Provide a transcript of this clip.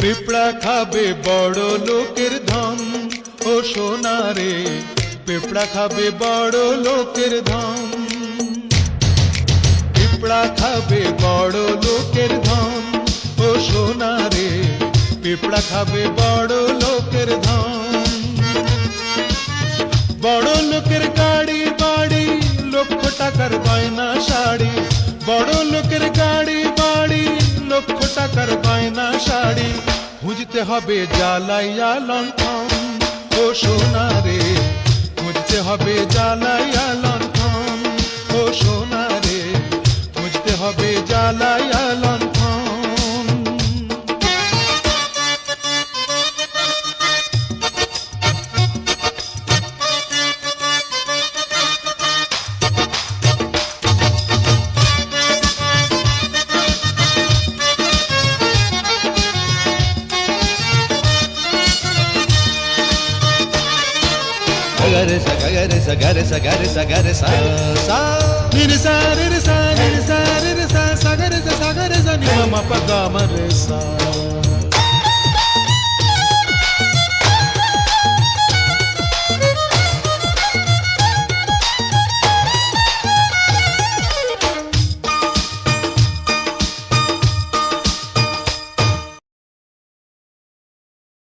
পিঁপড়া খাবে বড় লোকের ধন, ও সোনা রে পিঁপড়া খাবে বড় লোকের ধন। পিঁপড়া খাবে বড় লোকের ধন, ও সোনা রে পিঁপড়া খাবে বড় লোকের ধন। বড় লোকের গাড়ি বাড়ি, লক্ষ টাকার গয়না শাড়ি। বড় লোকের গাড়ি বাড়ি, লক্ষ টাকার গয়না শাড়ি। খুঁজতে হবে জ্বালাইয়া লণ্ঠন, ও সোনা রে খুঁজতে হবে জ্বালাইয়া লণ্ঠন। ও সোনা রে খুঁজতে হবে জ্বালাইয়া লণ্ঠন। Gare sa gare sa gare sa gare sa gare sa sa ni re sa re re sa ni re sa re re sa sa gare sa ni ma pa ga ma re sa.